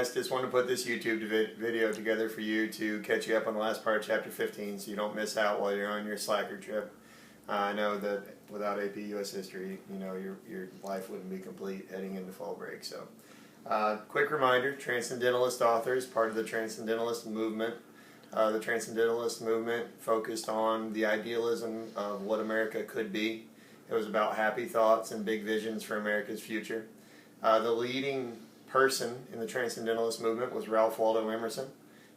Just wanted to put this YouTube video together for you to catch you up on the last part of chapter 15 so you don't miss out while you're on your slacker trip. I know that without AP US history, you know, your life wouldn't be complete heading into fall break. So, quick reminder, Transcendentalist authors, part of the Transcendentalist movement. The Transcendentalist movement focused on the idealism of what America could be. It was about happy thoughts and big visions for America's future. The leading person in the Transcendentalist movement was Ralph Waldo Emerson,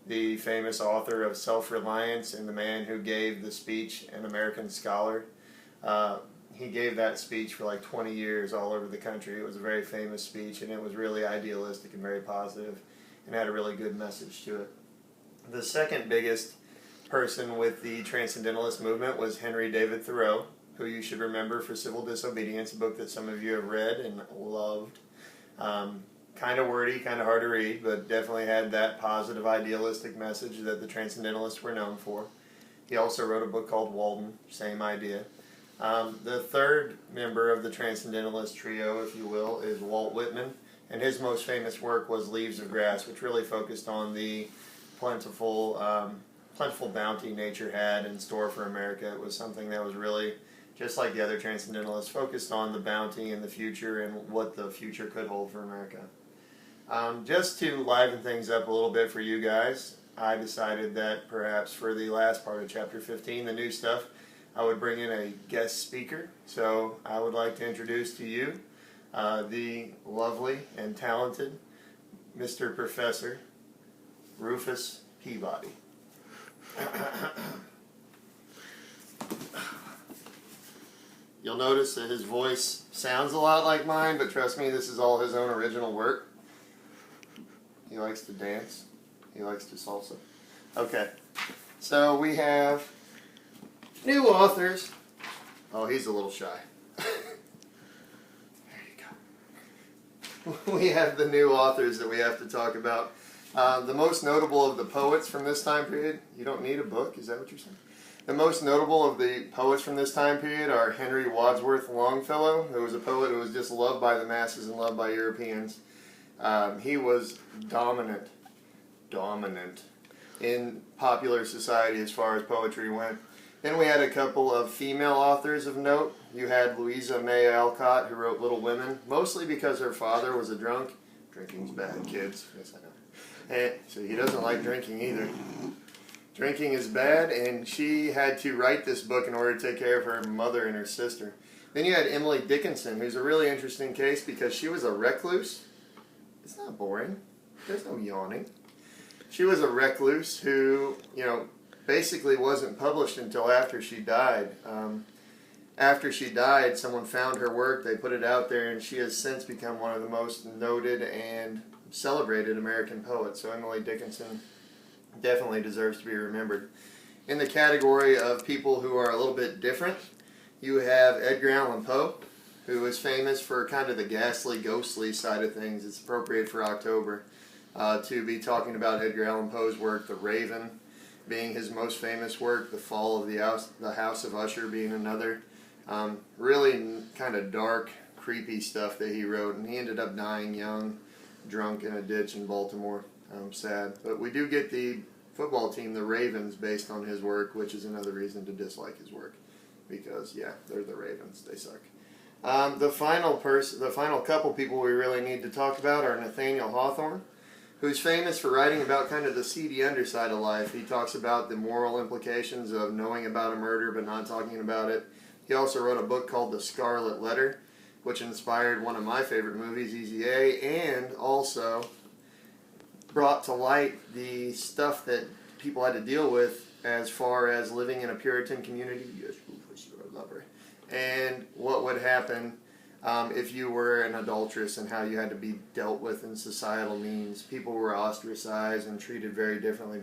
the famous author of Self-Reliance and the man who gave the speech, An American Scholar. He gave that speech for like 20 years all over the country. It was a very famous speech, and it was really idealistic and very positive and had a really good message to it. The second biggest person with the Transcendentalist movement was Henry David Thoreau, who you should remember for Civil Disobedience, a book that some of you have read and loved. Kind of wordy, kind of hard to read, but definitely had that positive idealistic message that the Transcendentalists were known for. He also wrote a book called Walden, same idea. The third member of the Transcendentalist trio, if you will, is Walt Whitman, and his most famous work was Leaves of Grass, which really focused on the plentiful bounty nature had in store for America. It was something that was really, just like the other Transcendentalists, focused on the bounty and the future and what the future could hold for America. Just to liven things up a little bit for you guys, I decided that perhaps for the last part of chapter 15, the new stuff, I would bring in a guest speaker. So I would like to introduce to you the lovely and talented Mr. Professor Rufus Peabody. You'll notice that his voice sounds a lot like mine, but trust me, this is all his own original work. He likes to dance. He likes to salsa. Okay, so we have new authors. Oh, he's a little shy. There you go. We have the new authors that we have to talk about. The most notable of the poets from this time period, you don't need a book, is that what you're saying? The most notable of the poets from this time period are Henry Wadsworth Longfellow, who was a poet who was just loved by the masses and loved by Europeans. He was dominant in popular society as far as poetry went. Then we had a couple of female authors of note. You had Louisa May Alcott, who wrote Little Women, mostly because her father was a drunk. Drinking's bad, kids. Yes, I know. And so he doesn't like drinking either. Drinking is bad, and she had to write this book in order to take care of her mother and her sister. Then you had Emily Dickinson, who's a really interesting case because she was a recluse. It's not boring. There's no yawning. She was a recluse who, you know, basically wasn't published until after she died. After she died, someone found her work, they put it out there, and she has since become one of the most noted and celebrated American poets. So Emily Dickinson definitely deserves to be remembered. In the category of people who are a little bit different, you have Edgar Allan Poe, who is famous for kind of the ghastly, ghostly side of things. It's appropriate for October to be talking about Edgar Allan Poe's work, The Raven being his most famous work, The Fall of the House of Usher being another. Really kind of dark, creepy stuff that he wrote, and he ended up dying young, drunk in a ditch in Baltimore. Sad. But we do get the football team, the Ravens, based on his work, which is another reason to dislike his work. Because, yeah, they're the Ravens. They suck. The final couple people we really need to talk about are Nathaniel Hawthorne, who's famous for writing about kind of the seedy underside of life. He talks about the moral implications of knowing about a murder but not talking about it. He also wrote a book called The Scarlet Letter, which inspired one of my favorite movies, Easy A, and also brought to light the stuff that people had to deal with as far as living in a Puritan community. Yes, Rufus, you're a lover. And what would happen if you were an adulteress and how you had to be dealt with in societal means. People were ostracized and treated very differently.